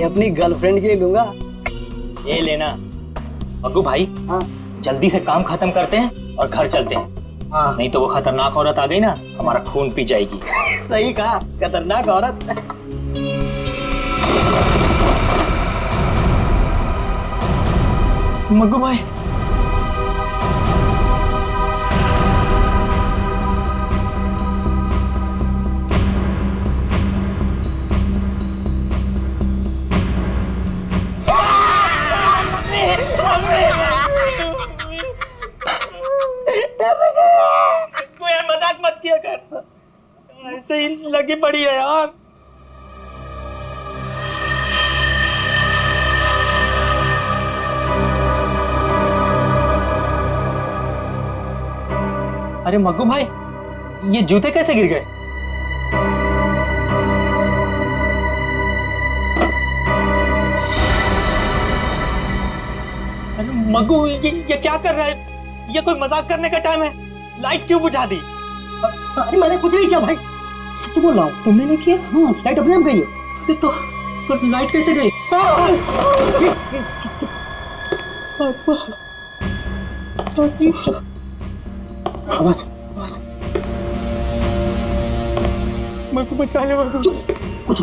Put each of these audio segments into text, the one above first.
ये अपनी गर्लफ्रेंड के लिए लूंगा। ये लेना मग्गू भाई। हाँ जल्दी से काम खत्म करते हैं और घर चलते हैं। हाँ नहीं तो वो खतरनाक औरत आ गई ना, हमारा खून पी जाएगी। सही कहा, खतरनाक औरत। मग्गू भाई यार मजाक मत किया कर, ऐसे ही लगी पड़ी है यार। अरे मग्गू भाई, ये जूते कैसे गिर गए? अरे मग्गू, ये क्या कर रहा है? ये कोई मजाक करने का टाइम है? लाइट क्यों बुझा दी? अरे मैंने कुछ नहीं किया भाई, सच बोल रहा हूँ। तुमने नहीं किया? हाँ, लाइट अपने आप गई है। अरे तो लाइट कैसे गई? आवाज मग्गू बचा ले मग्गू। कुछ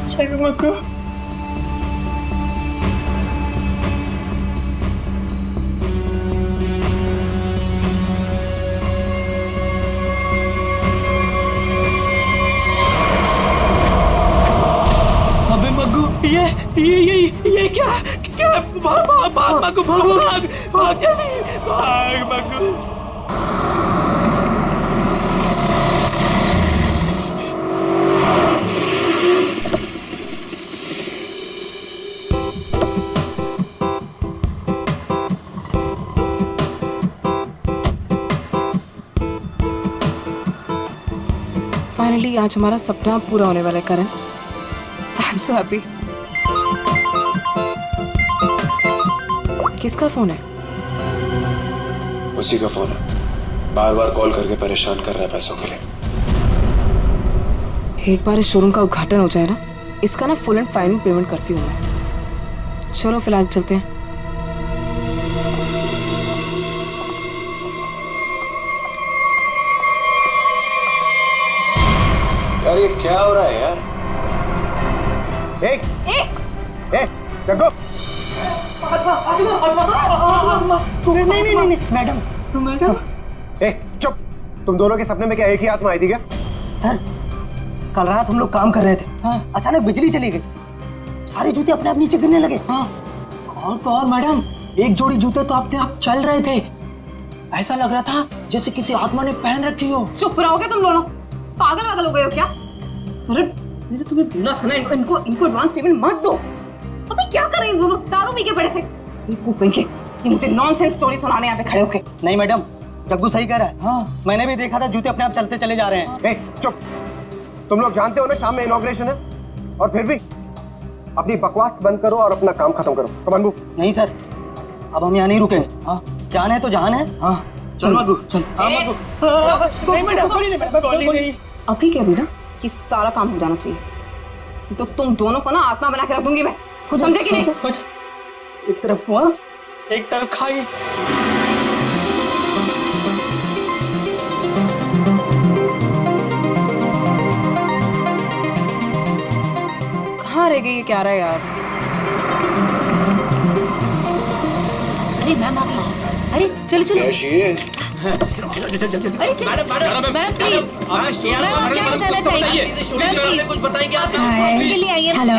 चलो मग्गू। अबे मग्गू, ये क्या भाग मग्गू, भाग जल्दी, भाग मग्गू। फाइनली आज हमारा सपना पूरा होने वाला है Karan. I am so happy. किसका फोन है? उसी का फोन है, बार बार कॉल करके परेशान कर रहा है पैसों के लिए। एक बार इस शोरूम का उद्घाटन हो जाए ना, इसका ना फुल एंड फाइनल पेमेंट करती हूँ मैं। चलो फिलहाल चलते हैं। यार ये क्या हो रहा है यार? जग्गू, नहीं मैडम। चुप। तुम दोनों के सपने में क्या एक ही आत्मा आई थी क्या? सर, कल रात हम लोग काम कर रहे थे। हाँ। अचानक बिजली चली गई, सारे जूते अपने आप नीचे गिरने लगे। हाँ। और तो और मैडम, एक जोड़ी जूते तो अपने आप चल रहे थे। ऐसा लग रहा था जैसे किसी आत्मा ने पहन रखी हो। चुप रहोगे तुम दोनों? पागल वागल हो गए हो क्या? अरे मैंने तो तुम्हें बोला था ना, इनको एडवांस पेमेंट मत दो। अबे क्या कर रहे हैं दोनों? दारू पी के पड़े थे। ये मुझे नॉनसेंस स्टोरी सुनाने यहाँ पे खड़े होके। नहीं मैडम, जग्गू सही कह रहा है। हाँ, मैंने भी देखा था, जूते अपने आप चलते चले जा रहे हैं। चुप। तुम लोग जानते हो ना शाम में इनॉग्रेशन है, और फिर भी अपनी बकवास बंद करो और अपना काम खत्म करो। कमान बू। नहीं सर, अब हम यहाँ नहीं रुकेंगे। हाँ, जान है तो जान है। हाँ चल मग्गू, चल। हाँ मग्गू। नहीं मैडम, अभी क्या भी ना कि सारा काम हो जाना चाहिए, तो तुम दोनों को ना आत्मा बना के रख दूंगी मैं। समझे कि नहीं? एक तरफ कुआं, एक तरफ खाई। कहाँ रह गई ये क्या रहा है यार? अरे मैम आप यहाँ। अरे चलो चलो। There she is. Ma'am please, ma'am क्या बताना चाहिए? मैम प्लीज कुछ बताएंगे आप? के लिए आइए। हेलो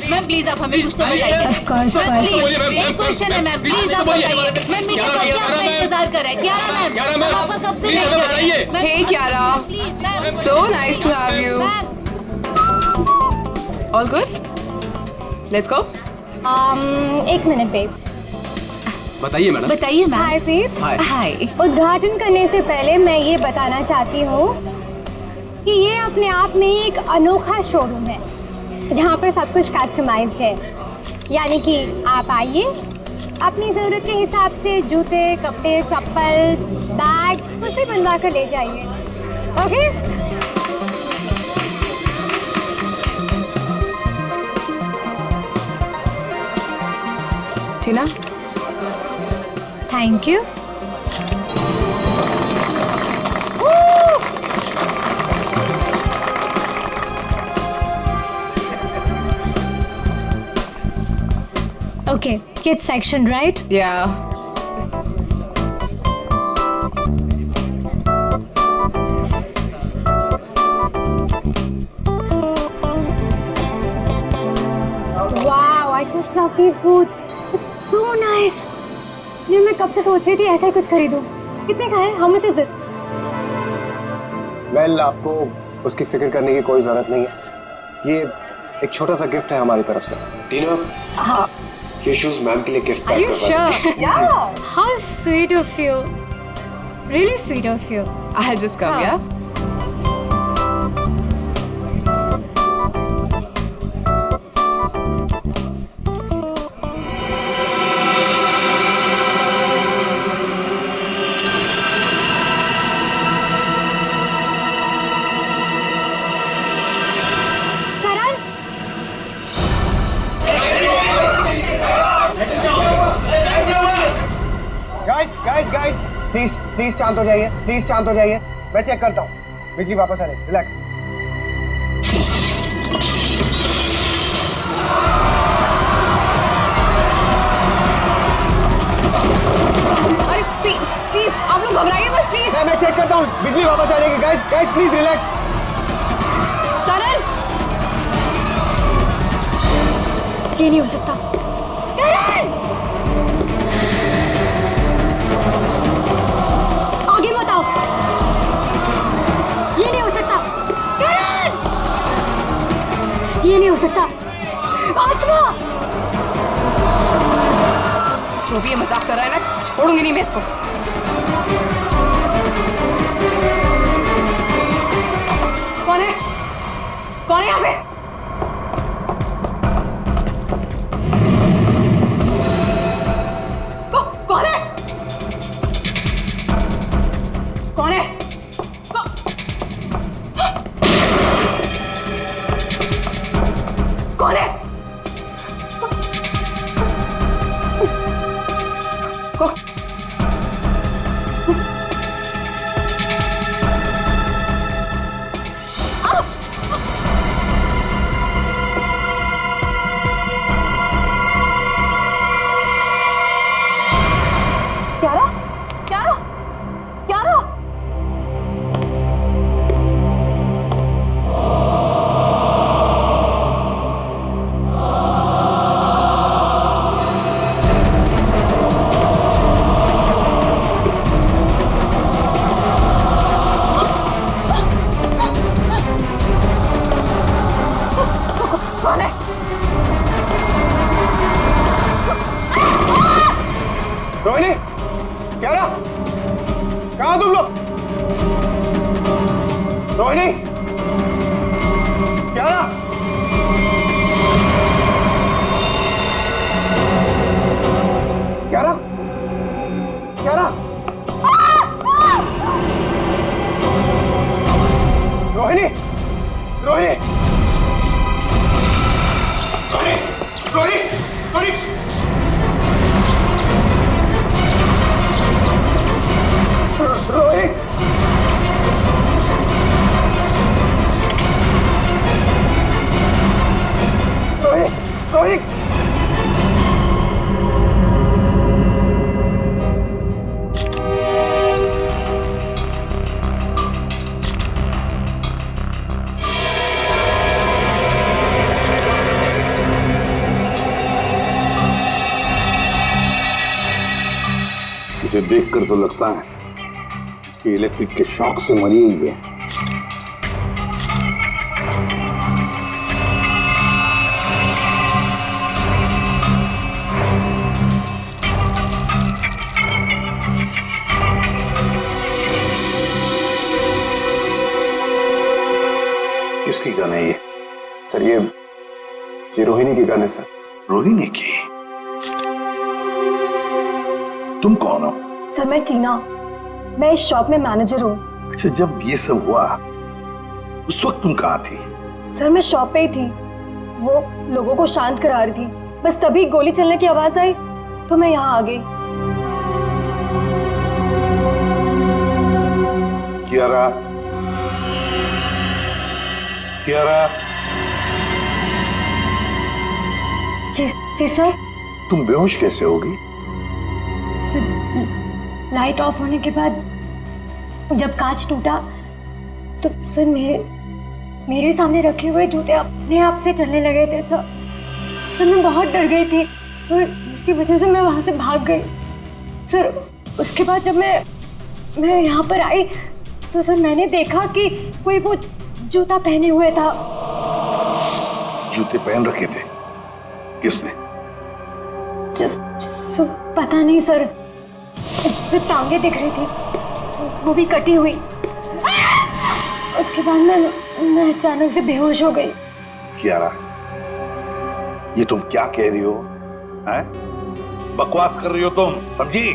मैम प्लीज आप हमें कुछ तो बताइए। ऑफ कोर्स एक क्वेश्चन है मैम, प्लीज आप बताइए। मैम मीटिंग कब से आपका इंतजार कर रहा है? क्यारा मैम, हम आपका कब से वेट कर रहे हैं। Hey Kiara, please ma'am. so nice to have you. All good? Let's go. एक मिनट बेब। बताइए मैडम। बताइए मैम। हाय बेब्स। हाय। उद्घाटन करने से पहले मैं ये बताना चाहती हूँ कि ये अपने आप में ही एक अनोखा शोरूम है जहाँ पर सब कुछ कस्टमाइज्ड है। यानी कि आप आइए, अपनी ज़रूरत के हिसाब से जूते, कपड़े, चप्पल, बैग कुछ भी बनवा कर ले जाइए। Okay? Tina, thank you. Okay, kids section, right? yeah. Wow, I just love these boots. It's so nice. ये मैं कब से सोच रही थी ऐसा ही कुछ खरीदूं। कितने का है? How much is it? Well, आपको उसकी फिक्र करने की कोई जरूरत नहीं है। ये एक छोटा सा गिफ्ट है हमारी तरफ से। टीना, हाँ। ये शूज मैम के लिए गिफ्ट Are पैक you करवा sure? Yeah. How sweet of you. Really sweet of you. I had just come, हाँ. yeah? Karan? गाइस, प्लीज शांत हो जाइए, प्लीज शांत हो जाइए। मैं चेक करता हूँ। बिजली वापस आ रही, रिलैक्स। अरे प्लीज आप लोग घबराइए मत, प्लीज। मैं चेक करता हूँ, बिजली वापस आ जाएगी। Guys please relax. करण, ये नहीं हो सकता। करण, आगे मत आओ। ये नहीं हो सकता। करण, ये नहीं हो सकता। आत्मा! जो भी ये मजाक कर रहा है ना, छोड़ूंगी नहीं मैं इसको। कौन है? कौन है यहाँ पे? कौन है? कौन है? कौन है? क्यारा? क्यारा? क्यारा? कौन है? रोहिणी, क्या रहा? कहाँ तुम लोग? रोहिणी, क्या रहा? क्या रहा? क्या रहा? रोहिणी, रोहिणी, रोहिणी, रोहिणी, रोहिणी, रोहिणी, रोहिणी, इसे देखकर तो लगता है कि इलेक्ट्रिक के शॉक से मरी हुई है। किसकी गन है ये? सर ये रोहिणी की गन है सर। रोहिणी की? तुम कौन हो? सर मैं टीना, मैं इस शॉप में मैनेजर हूँ। अच्छा, जब ये सब हुआ उस वक्त तुम कहाँ थी? सर मैं शॉप पे ही थी, वो लोगों को शांत करा रही थी। बस तभी गोली चलने की आवाज आई तो मैं यहाँ आ गई। कियारा, कियारा, जी सर। तुम बेहोश कैसे होगी? सर लाइट ऑफ होने के बाद जब कांच टूटा तो सर मेरे सामने रखे हुए जूते अपने आप से चलने लगे थे सर। मैं बहुत डर गई थी और इसी वजह से मैं वहां से भाग गई सर। उसके बाद जब मैं यहाँ पर आई तो सर मैंने देखा कि कोई वो जूता पहने हुए था। जूते पहन रखे थे? किसने? पता नहीं सर, सिर्फ टांगे दिख रही थी, वो भी कटी हुई। उसके बाद मैं अचानक से बेहोश हो गई। कियारा, ये तुम क्या कह रही हो? हैं? बकवास कर रही हो तुम, समझी?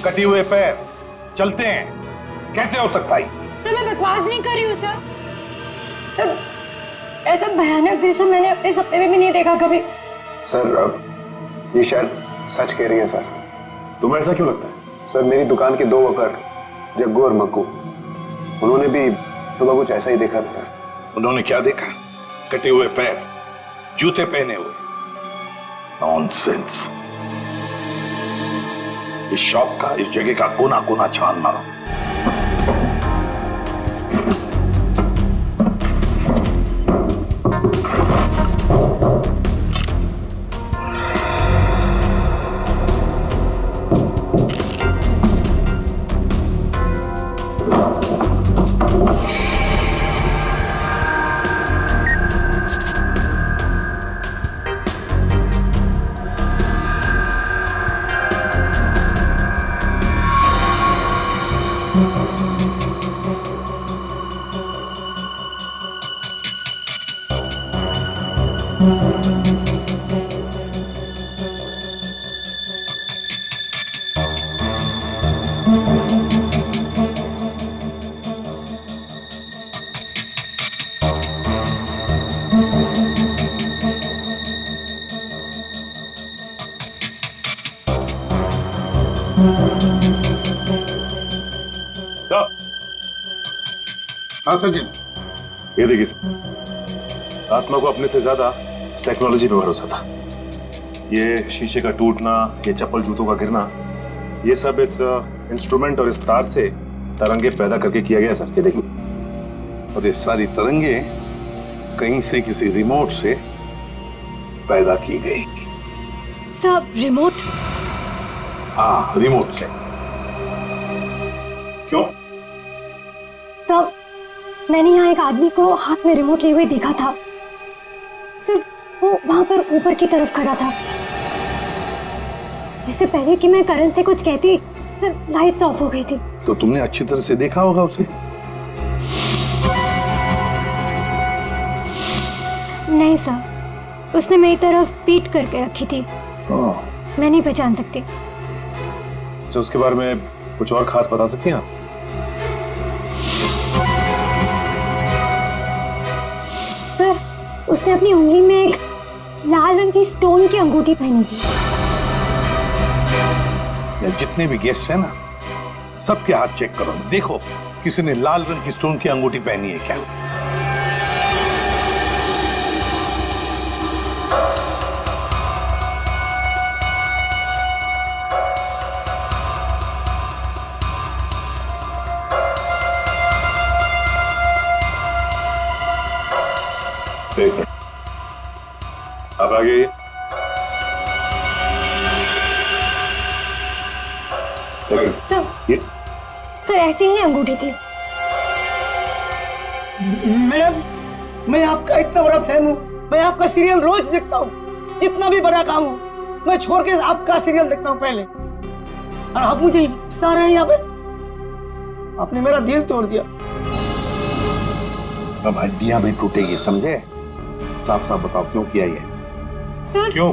कटी हुए पैर चलते हैं, कैसे हो सकता है? तो मैं बकवास नहीं कर रही हूँ सर। सर ऐसा भयानक दृश्य मैंने अपने सपने में भी नहीं देखा कभी। सर ये शायद सच कह रही है सर। तुम्हें ऐसा क्यों लगता है? सर मेरी दुकान के 2 वर्कर जग्गू और मक्कू, उन्होंने भी सुबह कुछ ऐसा ही देखा था सर। उन्होंने क्या देखा? कटे हुए पैर, जूते पहने हुए? नॉनसेंस। इस शॉप का, इस जगह का कोना कोना छान मारो। हाँ सचिन, ये देखिए सर, आत्मा को अपने से ज्यादा टेक्नोलॉजी पे भरोसा था। ये शीशे का टूटना, ये चप्पल जूतों का गिरना, ये सब इस इंस्ट्रूमेंट और इस तार से तरंगे पैदा करके किया गया सर। ये देखिए, और ये सारी तरंगे कहीं से किसी रिमोट से पैदा की गई। Sir remote? हाँ, रिमोट से। क्यों? सर मैंने यहाँ एक आदमी को हाथ में रिमोट लिए हुए देखा था सर। वो वहां पर ऊपर की तरफ खड़ा था। इससे पहले कि मैं करण से कुछ कहती सर, लाइट्स ऑफ हो गई थी। तो तुमने अच्छी तरह से देखा होगा उसे? नहीं सर, उसने मेरी तरफ पीठ करके रखी थी। मैं नहीं पहचान सकती। तो उसके बारे में कुछ और खास बता सकती हैं आप? सर उसने अपनी उंगली में एक लाल रंग की स्टोन की अंगूठी पहनी थी। जितने भी गेस्ट हैं ना, सबके हाथ चेक करो, देखो किसी ने लाल रंग की स्टोन की अंगूठी पहनी है क्या? अब आगे सर ऐसी ही अंगूठी थी। मैडम, मैं आपका इतना बड़ा फैन हूँ। मैं आपका सीरियल रोज देखता हूँ, जितना भी बड़ा काम हो मैं छोड़ के आपका सीरियल देखता हूँ पहले। और आप मुझे फंसा रहे हैं यहाँ पे। आपने मेरा दिल तोड़ दिया। अब हड्डियां भी टूटेगी, समझे? साफ साफ बताओ, क्यों किया ये? सर क्यों?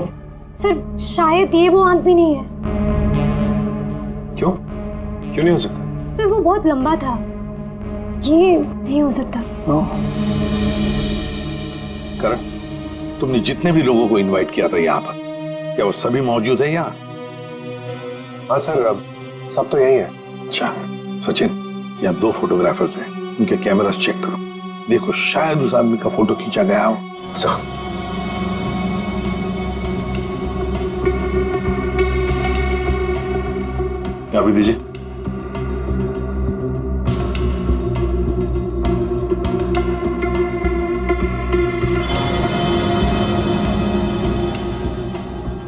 सर शायद ये वो आदमी नहीं है। क्यों? क्यों नहीं हो सकता? सर वो बहुत लंबा था, ये नहीं हो सकता। करण, तुमने जितने भी लोगों को इनवाइट किया था यहाँ पर, क्या वो सभी मौजूद है यहाँ? हाँ सर, अब सब तो यही है। अच्छा सचिन, यहाँ 2 फोटोग्राफर्स हैं, उनके कैमरास चेक करो, देखो शायद उस आदमी का फोटो खींचा गया हो। सर यहाँ भी दीजिए।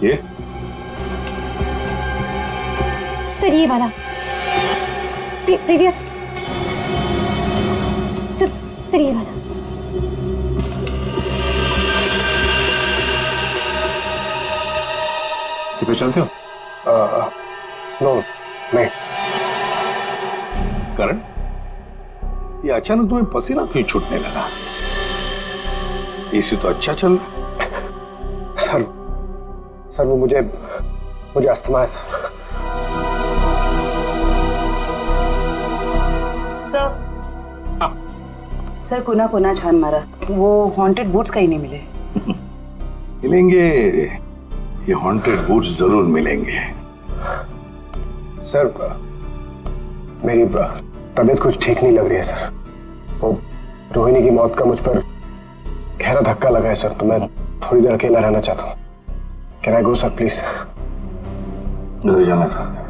ये सर ये वाला प्रीवियस सर ये वाला। इसे पहचानते हो? नो नहीं। करण, ये अचानक तुम्हें पसीना क्यों छूटने लगा? एसी तो अच्छा चल रहा। सर वो मुझे अस्थमा है सर। सर कुना कुना छान मारा, वो हॉन्टेड बूट्स कहीं नहीं मिले। मिलेंगे, ये हॉन्टेड बूट्स जरूर मिलेंगे। सर मेरी तबीयत कुछ ठीक नहीं लग रही है सर। वो रोहिणी की मौत का मुझ पर गहरा धक्का लगा है सर, तो मैं थोड़ी देर अकेला रहना चाहता हूँ। Can I go sir please? घर जाना चाहते हैं?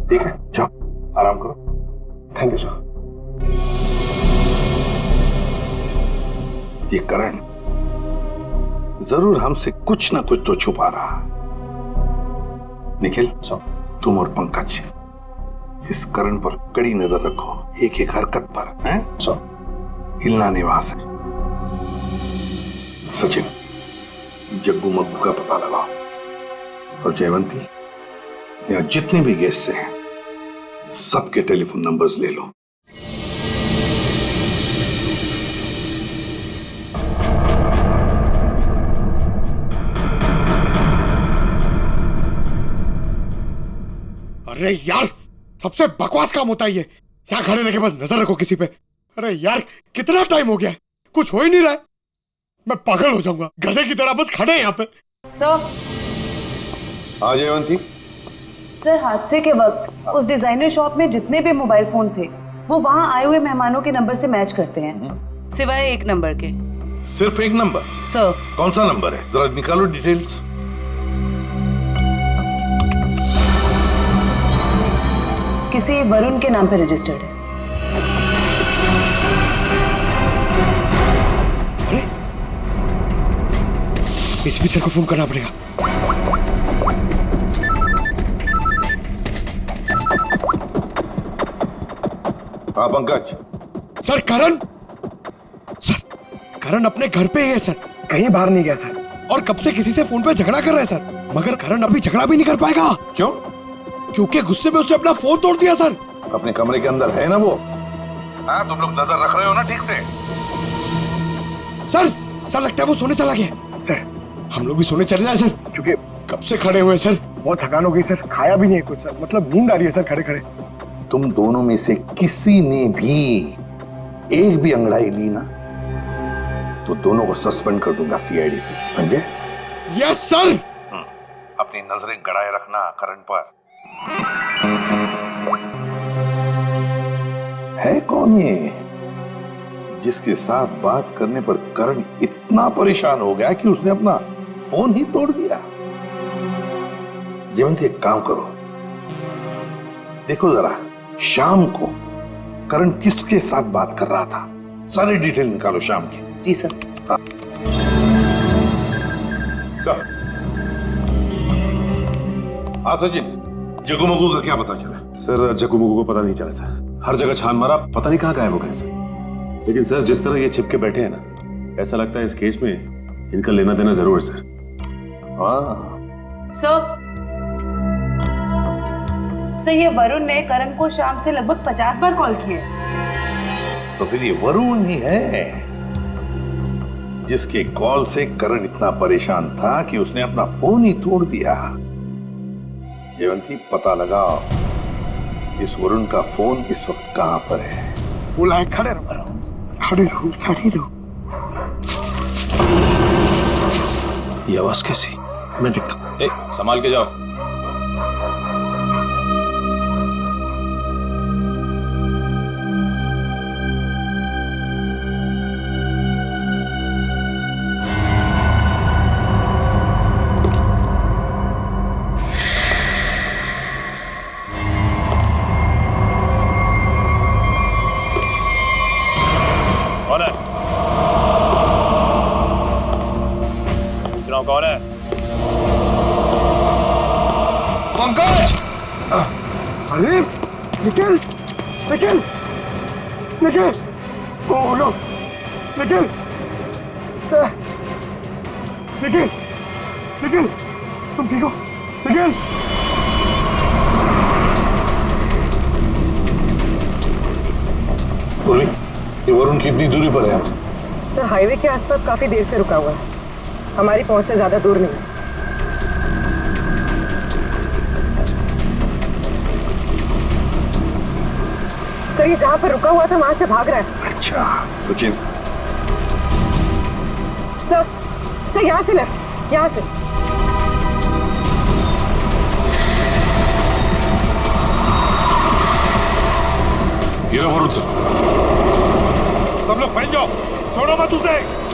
ठीक है, जाओ आराम करो। Thank you sir. ये करण जरूर हमसे कुछ ना कुछ तो छुपा रहा। निखिल, तुम और पंकज इस करण पर कड़ी नजर रखो, एक एक हरकत पर, हैं? हिलना नहीं वहां से। सचिन, जग्गू मग्गू का पता लगाओ, और जयवंती, यहाँ जितने भी गेस्ट हैं सबके टेलीफोन नंबर्स ले लो। अरे यार, सबसे बकवास काम होता है ये। यहाँ खड़े रह के बस नजर रखो किसी पे। अरे यार, कितना टाइम हो गया है, कुछ हो ही नहीं रहा है। मैं पागल हो जाऊंगा, गधे की तरह बस खड़े हैं यहाँ पे। सर जयवंती, सर हादसे के वक्त उस डिजाइनर शॉप में जितने भी मोबाइल फोन थे वो वहाँ आए हुए मेहमानों के नंबर से मैच करते हैं, सिवाय एक नंबर के। सिर्फ एक नंबर? सर कौन सा नंबर है, जरा निकालो डिटेल्स। किसी वरुण के नाम पे रजिस्टर्ड है। अरे एसपी सर को फोन करना पड़ेगा। हाँ पंकज। सर करण, करण अपने घर पे ही है सर, कहीं बाहर नहीं गया सर। और कब से किसी से फोन पे झगड़ा कर रहा है सर, मगर करण अभी झगड़ा भी नहीं कर पाएगा। क्यों? क्योंकि गुस्से में उसने अपना फोन तोड़ दिया सर। अपने कमरे के अंदर है ना वो? हाँ, तुम लोग नजर रख रहे हो ना ठीक से? सर लगता है वो सोने चला गया। सर हम लोग भी सोने चले जाए सर, क्योंकि कब से खड़े हुए सर, बहुत थकान हो गई सर, खाया भी नहीं है कुछ सर, मतलब नींद आ रही है सर खड़े खड़े। तुम दोनों में से किसी ने भी एक भी अंगड़ाई ली ना तो दोनों को सस्पेंड कर दूंगा सीआईडी से, समझे? Yes sir. अपनी नजरें गड़ाए रखना करण पर। है कौन ये जिसके साथ बात करने पर करण इतना परेशान हो गया कि उसने अपना फोन ही तोड़ दिया? जयवंती, एक काम करो, देखो जरा शाम को करण किसके साथ बात कर रहा था, सारी डिटेल निकालो शाम की। जी सर। हाँ। सर। हाँ सचिन, जग्गू मग्गू का क्या पता चला? सर जग्गू मग्गू को पता नहीं चला सर, हर जगह छान मारा, पता नहीं कहाँ गायब हो गए सर। लेकिन सर जिस तरह ये छिप के बैठे हैं ना, ऐसा लगता है इस केस में इनका लेना देना जरूर है सर। सर ये वरुण ने करण को शाम से लगभग 50 बार कॉल किए। तो फिर ये वरुण ही है जिसके कॉल से करण इतना परेशान था कि उसने अपना फोन ही तोड़ दिया। जयवंती, पता लगाओ इस वरुण का फोन इस वक्त कहां पर है। बुलाए, खड़े रहो, खड़े रहो। ये आवाज कैसी? मैं देखता हूँ। ए, संभाल के जाओ। कौन है? कौन है? पंकज! अरे निखिल, निखिल, निखिल, ओ नो, निखिल, निखिल, निखिल, तुम ठीक हो? निखिल, ये वरुण कितनी दूरी पर है हमसे? सर हाईवे के आसपास काफी देर से रुका हुआ है, हमारी पहुंच से ज्यादा दूर नहीं। सर ये जहाँ पर रुका हुआ था वहां से भाग रहा है। अच्छा, रुकिए। सर यहाँ से लेफ्ट, यहाँ से। ये लो वरुण सर। सब लोग फैल जाओ, छोड़ो मत उसे।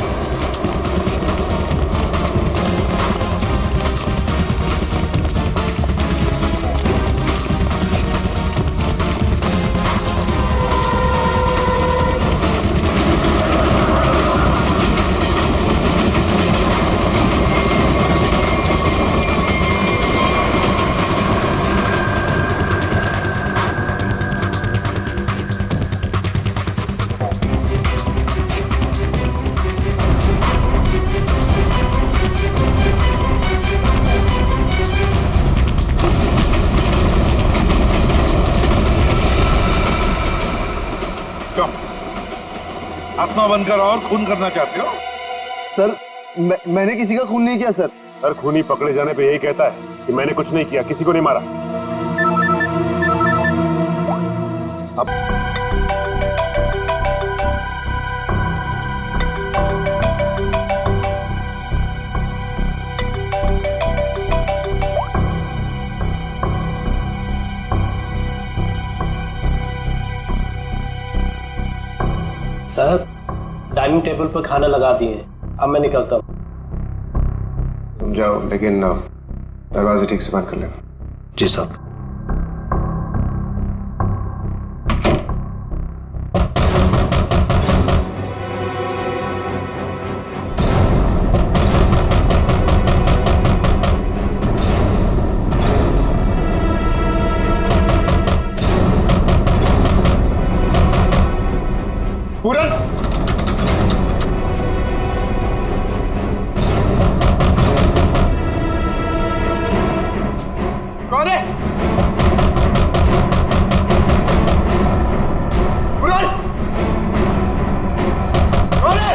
आत्मा बनकर और खून करना चाहते हो? सर मैंने किसी का खून नहीं किया सर। हर खूनी पकड़े जाने पे यही कहता है कि मैंने कुछ नहीं किया, किसी को नहीं मारा। अब साहब डाइनिंग टेबल पर खाना लगा दिए हैं, अब मैं निकलता हूँ। तुम जाओ, लेकिन दरवाजे ठीक से बंद कर लेना। जी साहब। पूरन! कौन है? पूरन! कौन है?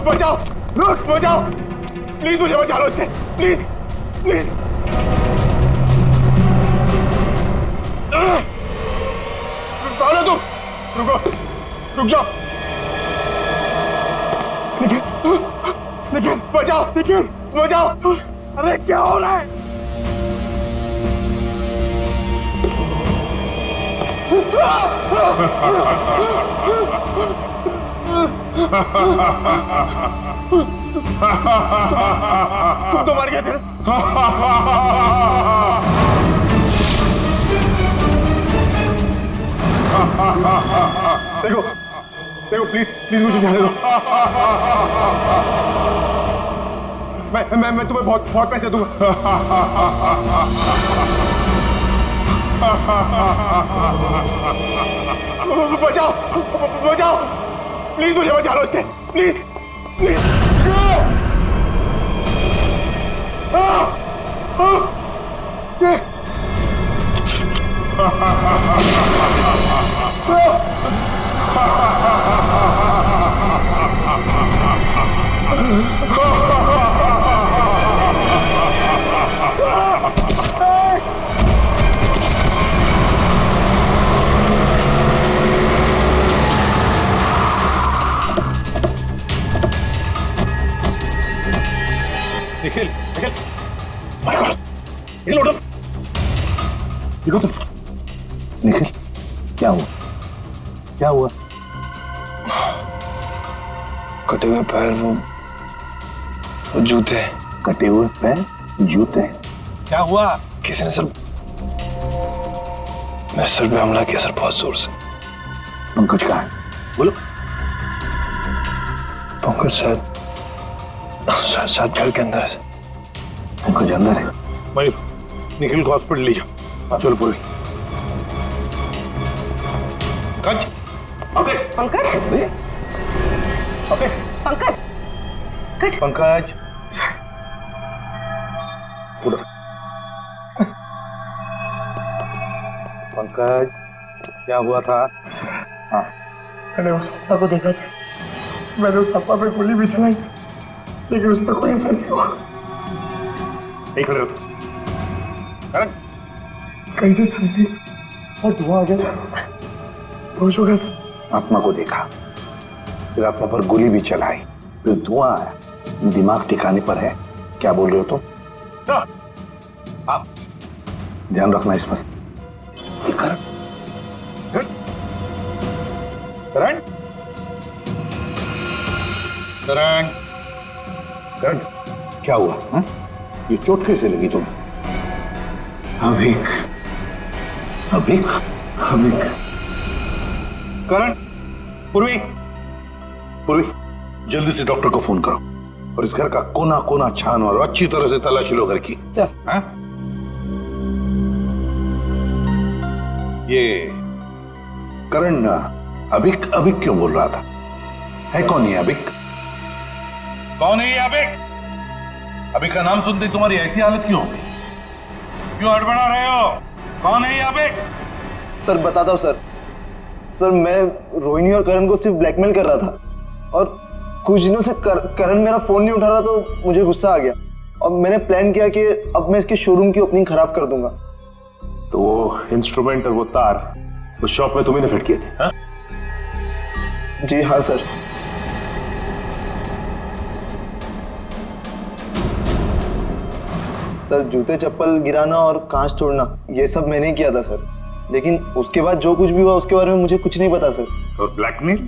बचाओ, रुक, बचाओ, प्लीज मुझे बचा लो इससे, प्लीज, प्लीज। कौन हो तुम? रुको, रुक जाओ। निखिल, निखिल, बचाओ, निखिल, बचाओ। अरे क्या हो रहा है? तुम तो मर गए थे। देखो, देखो, प्लीज, प्लीज मुझे जाने दो। मैं तुम्हें बहुत बहुत पैसे दूंगा। बचाओ, बचाओ, प्लीज मुझे बचा लो इससे, प्लीज, प्लीज। निखिल निखिल निखिल उठो देखो तुम निखिल क्या हुआ क्या हुआ कटे हुए पैर वो जूते कटे हुए पैर जूते क्या हुआ किसी ने सर मेरे सर पे हमला किया सर बहुत जोर से पंकज कहाँ है बोलो पंकज शायद घर के अंदर है सर पंकज अंदर है मयूर निखिल को हॉस्पिटल ले जाओ चलो पूरी पंकज ओके पंकज ओके पंकज पंकज उठो पंकज क्या हुआ था हाँ मैंने उस अप्पा को देखा सर मैंने उस अप्पा पे गोली भी चलाई सर लेकिन उस पर कोई असर नहीं हुआ नहीं खड़े हो करण कैसे सर नहीं और धुआं आ गया सर होश हो गया सर आत्मा को देखा फिर आत्मा पर गोली भी चलाई फिर धुआं आया दिमाग ठिकाने पर है क्या बोल रहे हो तुम आप ध्यान रखना इस पर करण करण करण करण क्या हुआ हा? ये चोट कैसे लगी तुम्हें अभिक अभिक अभिक करण पूर्वी पूर्वी जल्दी से डॉक्टर को फोन करो और इस घर का कोना कोना छान और अच्छी तरह से तलाशी लो घर की सर हाँ? ये करण अभिक अभिक क्यों बोल रहा था है कौन ये अभिक कौन है ये अभिक अभिक का नाम सुनते ही तुम्हारी ऐसी हालत क्यों क्यों हड़बड़ा रहे हो कौन है ये अभिक सर बताता हूँ सर मैं रोहिणी और करण को सिर्फ ब्लैकमेल कर रहा था और कुछ दिनों से करण मेरा फोन नहीं उठा रहा तो मुझे गुस्सा आ गया और मैंने प्लान किया कि अब मैं इसके शोरूम की ओपनिंग खराब कर दूंगा। तो वो इंस्ट्रूमेंट और वो तार उस शॉप में तुम्ही ने फिट किए थे हाँ? जी हाँ सर। सर जूते चप्पल गिराना और कांच तोड़ना ये सब मैंने किया था सर लेकिन उसके बाद जो कुछ भी हुआ उसके बारे में मुझे कुछ नहीं पता सर। और ब्लैकमेल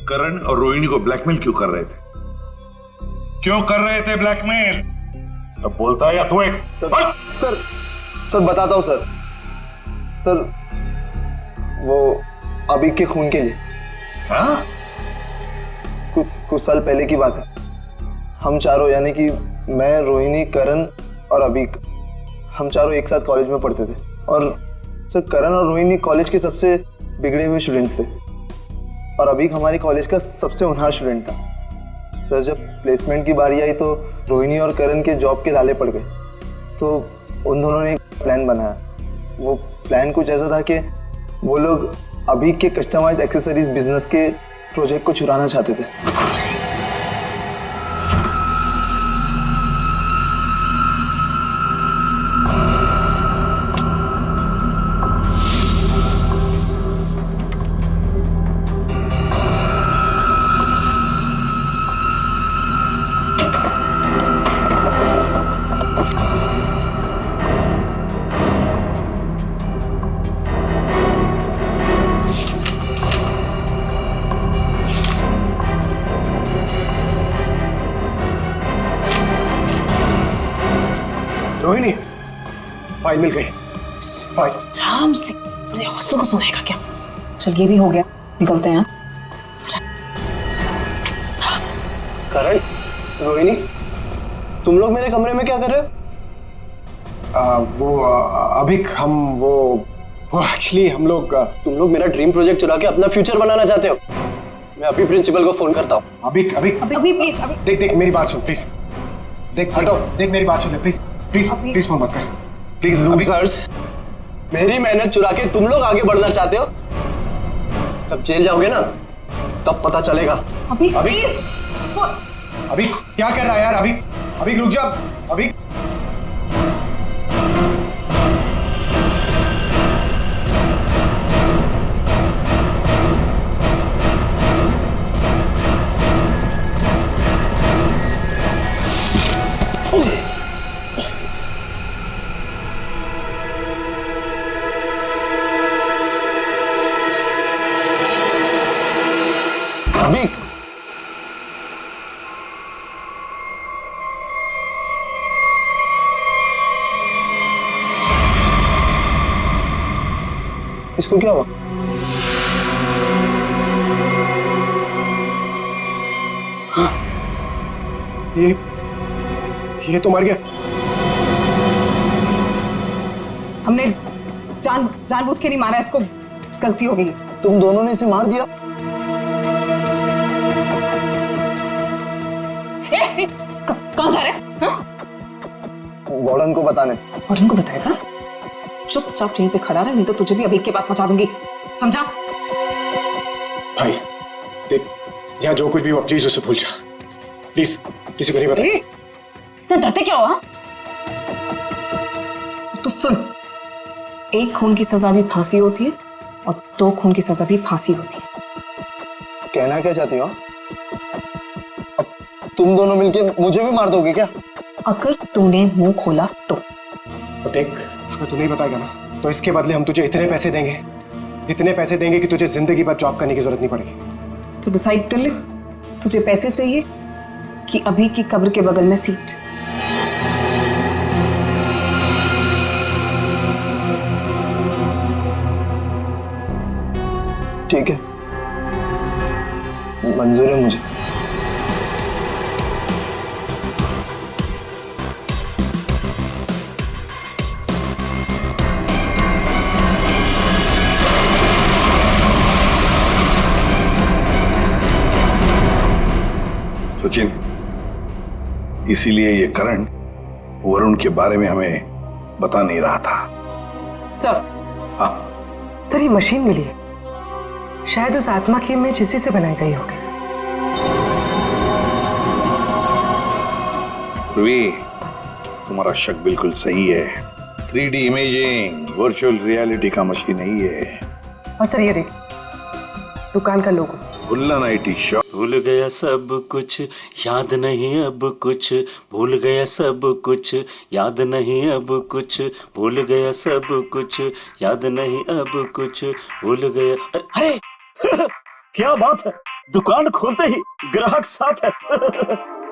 करण और रोहिणी को ब्लैकमेल क्यों कर रहे थे क्यों कर रहे थे ब्लैकमेल अब बोलता है या तू एक सर बताता हूँ सर वो अभी के खून के लिए हाँ? कुछ साल पहले की बात है हम चारों यानी कि मैं रोहिणी करण और अभिक हम चारों एक साथ कॉलेज में पढ़ते थे और सर करण और रोहिणी कॉलेज के सबसे बिगड़े हुए स्टूडेंट्स थे और अभिक हमारी कॉलेज का सबसे होनहार स्टूडेंट था। सर जब प्लेसमेंट की बारी आई तो रोहिणी और करण के जॉब के लाले पड़ गए तो उन दोनों ने एक प्लान बनाया। वो प्लान कुछ ऐसा था कि वो लोग अभिक के कस्टमाइज एक्सेसरीज बिजनेस के प्रोजेक्ट को चुराना चाहते थे। रोहिणी फाइल मिल गई फाइल आराम से मुझे हॉस्टल को सुनाएगा क्या। चल ये भी हो गया निकलते हैं। करण रोहिणी तुम लोग मेरे कमरे में क्या कर रहे हो? वो अभिक हम वो एक्चुअली हम लोग तुम लोग मेरा ड्रीम प्रोजेक्ट चुरा के अपना फ्यूचर बनाना चाहते हो। मैं अभी प्रिंसिपल को फोन करता हूँ। अभिक प्लीज अभी देख मेरी बात सुन प्लीज देख मेरी बात सुन प्लीज फोन मत कर प्लीज। मेरी मेहनत चुरा के तुम लोग आगे बढ़ना चाहते हो? जब जेल जाओगे ना तब पता चलेगा। अभी अभी? प्लीज अभी क्या कर रहा है यार? अभी रुक जा। अभी अभी इसको क्या हुआ? ये तो मर गया। हमने जानबूझ के नहीं मारा इसको, गलती हो गई। तुम दोनों ने इसे मार दिया? कहाँ जा रहे हैं? वार्डन को बताने। वार्डन को बताएगा? चुपचाप यहीं पे खड़ा रहे, नहीं तो तुझे भी अभी के पास पहुंचा दूंगी, समझा? भाई देख, यहाँ जो कुछ भी हुआ प्लीज उसे भूल जा, प्लीज किसी को नहीं बता। इतना डरते क्या हुआ? तो सुन, एक खून की सजा भी फांसी होती है और 2 खून की सजा भी फांसी होती है। कहना क्या चाहती हो? अब तुम दोनों मिलके मुझे भी मार दोगे क्या? अगर तूने मुंह खोला तो देख, अगर तू नहीं बताएगा ना तो इसके बदले हम तुझे इतने पैसे देंगे कि तुझे जिंदगी भर जॉब करने की जरूरत नहीं पड़ेगी। तो डिसाइड कर ले, तुझे पैसे चाहिए कि अभी की कब्र के बगल में सीट? ठीक है, मंजूर है मुझे। सचिन, इसीलिए ये करण वरुण के बारे में हमें बता नहीं रहा था। सर, हाँ सर ये मशीन मिली है, शायद उस आत्मा की इमेज इसी से बनाई गई होगी। ध्रुवी, तुम्हारा शक बिल्कुल सही है। 3D इमेजिंग वर्चुअल रियलिटी का मशीन नहीं है। और सर ये देख, दुकान का लोगो। गुल्लन IT शॉप। भूल गया सब कुछ, याद नहीं अब कुछ, भूल गया सब कुछ, याद नहीं अब कुछ, भूल गया सब कुछ, याद नहीं अब कुछ, भूल गया। अरे क्या बात है, दुकान खोलते ही ग्राहक साथ है।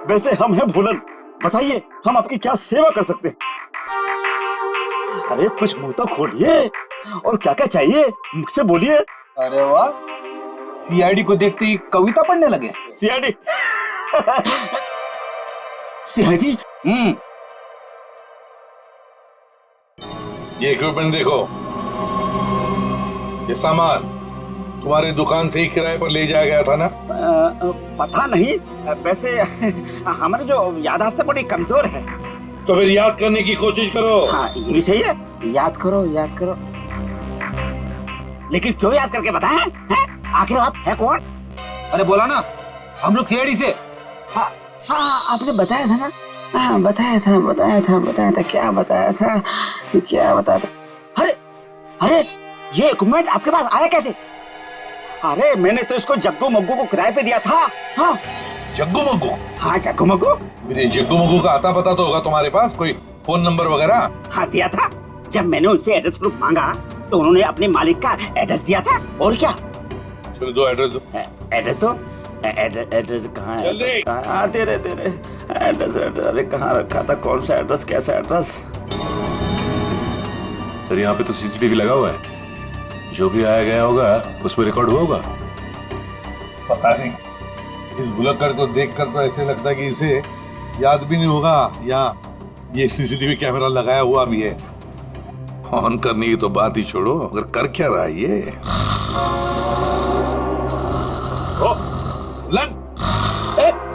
वैसे हम हैं भूलन, बताइए हम आपकी क्या सेवा कर सकते हैं? अरे कुछ मुंह तो खोलिए, और क्या क्या चाहिए मुझसे बोलिए। अरे वाह, CID को देखते ही कविता पढ़ने लगे। CID? CID? ये इक्विपमेंट देखो, ये सामान तुम्हारी दुकान से ही किराए पर ले जाया गया था ना? पता नहीं, वैसे हमारी जो याददाश्त बड़ी कमजोर है। तो फिर याद करने की कोशिश करो। हाँ ये भी सही है, याद करो याद करो। लेकिन क्यों याद करके बताएं? हैं? आखिर आप है कौन? अरे बोला ना, हम लोग CID से। हाँ आपने बताया था ना। हाँ बताया था। क्या बताया था? अरे ये इक्विपमेंट आपके पास आया कैसे? अरे मैंने तो इसको जग्गू मग्गू को किराए पे दिया था। हाँ जग्गू मग्गू? हाँ जग्गू मग्गू। मेरे जग्गू मग्गू का आता पता तो होगा तुम्हारे पास, कोई फोन नंबर वगैरह? हाँ दिया था। जब मैंने उनसे एड्रेस प्रूफ मांगा तो उन्होंने अपने मालिक का एड्रेस दिया था। और क्या? चलो दो एड्रेस दो। एड्रेस दो। एड्रेस कहाँ है? जल्दी। दे रहे एड्रेस। अरे कहाँ रखा था, कौन सा एड्रेस, कैसा एड्रेस? सर यहाँ पे तो CCTV लगा हुआ है, जो भी आया गया होगा उसमें रिकॉर्ड हुआ होगा। पता नहीं, इस बुलक्कड़ को देखकर तो ऐसे लगता है कि इसे याद भी नहीं होगा, या ये CCTV कैमरा लगाया हुआ भी है। ऑन करने की तो बात ही छोड़ो, अगर कर क्या रहा है ये?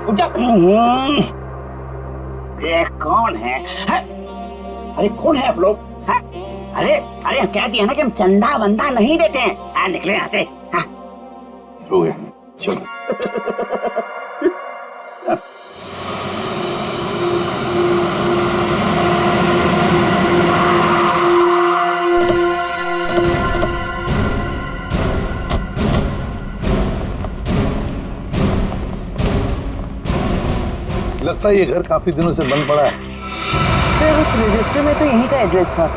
उठ जा। ये कौन है? अरे कौन है आप लोग? अरे अरे कह दिया ना कि हम चंदा वंदा नहीं देते हैं। हाँ निकले यहाँ से। हाँ हो गया, चलो। लगता है ये घर काफी दिनों से बंद पड़ा है। सर उस रजिस्टर में तो यहीं का एड्रेस था।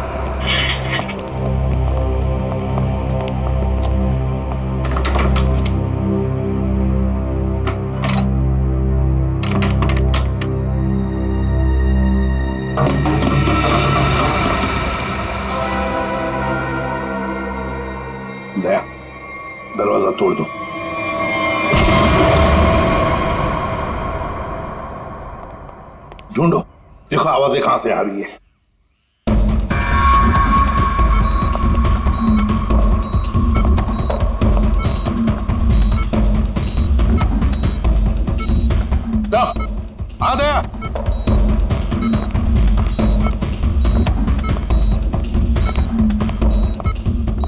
दया, दरवाजा तोड़ दो। ढूंढो, देखो आवाजें कहां से आ रही है। सब आ गया।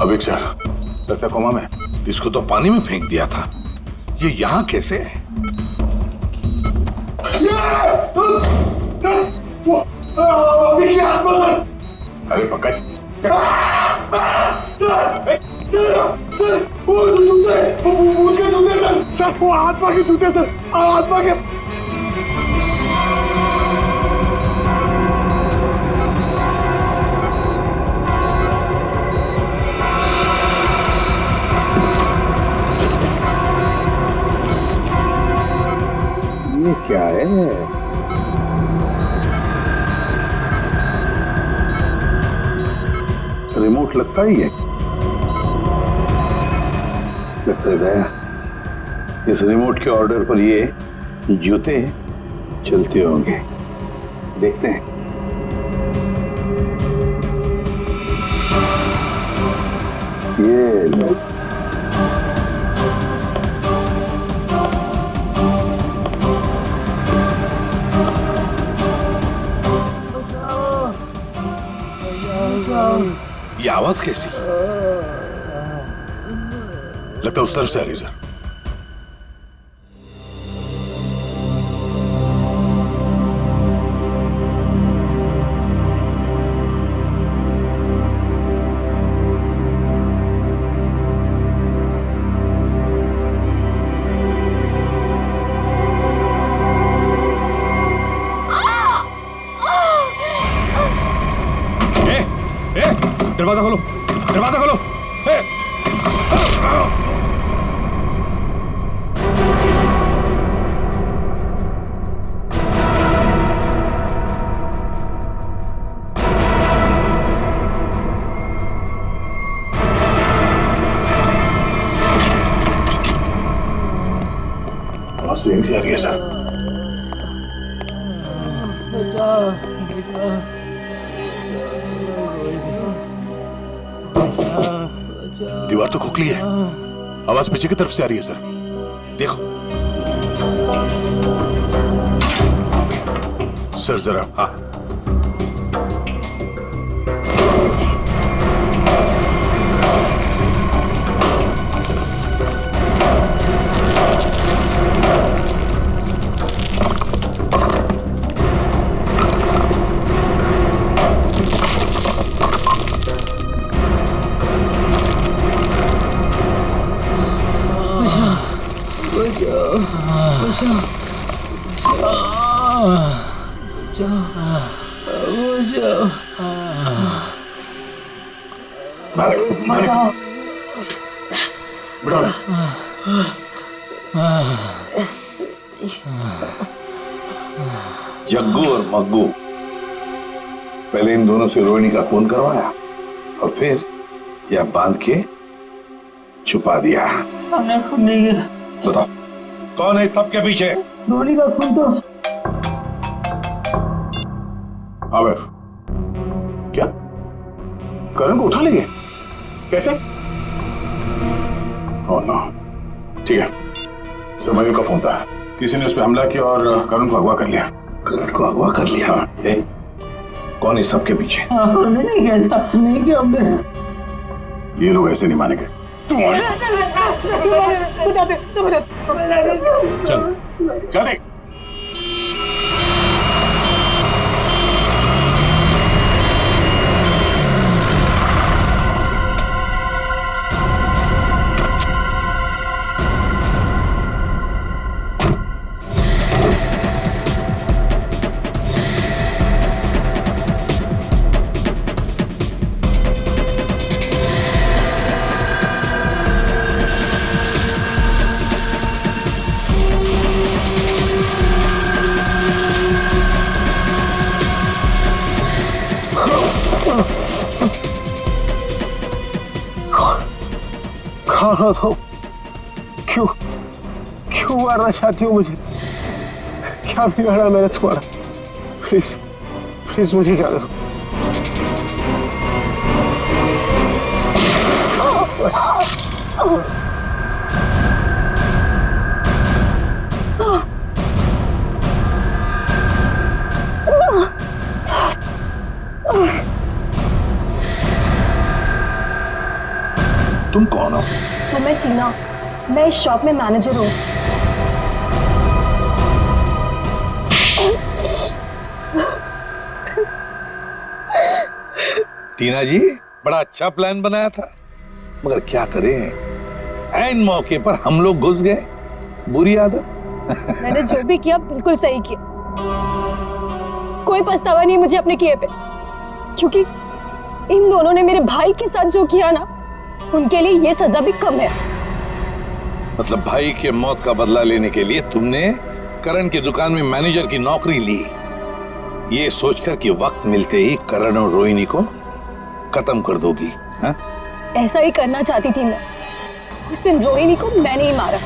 अभिक सर, लगता कोमा में। इसको तो पानी में फेंक दिया था, ये यहां कैसे है? अरे पकड़। सर वो आत्मा के जूते सर, आत्मा के। ये क्या है? रिमोट लगता ही है। लगता है दया, इस रिमोट के ऑर्डर पर ये जूते चलते होंगे। देखते हैं। ये लो। ये आवाज कैसी? लगता है उस तरफ से आ रही सर। दरवाजा खोलो, दरवाजा खोलो। आवाज यहीं से आ रही है सर। दीवार तो खोखली है, आवाज पीछे की तरफ से आ रही है सर। देखो सर जरा। हाँ जग्गू और मग्गू, पहले इन दोनों से रोहिणी का खून करवाया और फिर यह बांध के छुपा दिया। बताओ कौन है सबके पीछे? रोहिणी का खून तो आमिर। क्या करण को उठा लेंगे? कैसे? Oh no. ठीक है, समयो का फोन था, किसी ने उस पर हमला किया और करण को अगवा कर लिया। करण को अगवा कर लिया? कौन इस सब के पीछे? हमने नहीं किया साहब, नहीं किया हमने। ये लोग ऐसे नहीं मानेंगे। चल चल देख। कौन हो तुम? क्यों क्यों मारना चाहती हो मुझे? क्या बिगाड़ा मैंने तुम्हारा? प्लीज प्लीज मुझे जाने दो। तुम कौन हो? सर मैं टीना, मैं इस शॉप में मैनेजर हूँ। टीना जी, बड़ा अच्छा प्लान बनाया था, मगर क्या करें, ऐन मौके पर हम लोग घुस गए। बुरी आदत। मैंने जो भी किया बिल्कुल सही किया, कोई पछतावा नहीं मुझे अपने किए पे, क्योंकि इन दोनों ने मेरे भाई के साथ जो किया ना, उनके लिए ये सजा भी कम है। मतलब भाई के मौत का बदला लेने के लिए तुमने करण की दुकान में मैनेजर की नौकरी ली, ये सोचकर कि वक्त मिलते ही करण और रोहिणी को खत्म कर दोगी, हाँ? ऐसा ही करना चाहती थी मैं। उस दिन रोहिणी को मैंने ही मारा।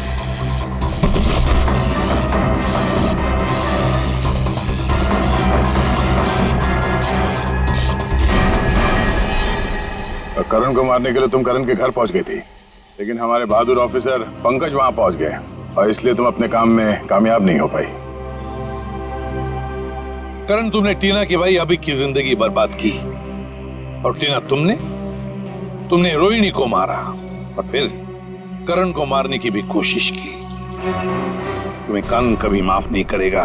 करण को मारने के लिए तुम करण के घर पहुंच गई थी, लेकिन हमारे बहादुर ऑफिसर पंकज वहां पहुंच गए और इसलिए तुम अपने काम में कामयाब नहीं हो पाई। करण, तुमने टीना की भाई अभी की जिंदगी बर्बाद की, और टीना तुमने रोहिणी को मारा और फिर करण को मारने की भी कोशिश की। तुम्हें कानून कभी माफ नहीं करेगा,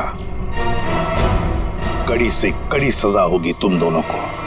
कड़ी से कड़ी सजा होगी तुम दोनों को।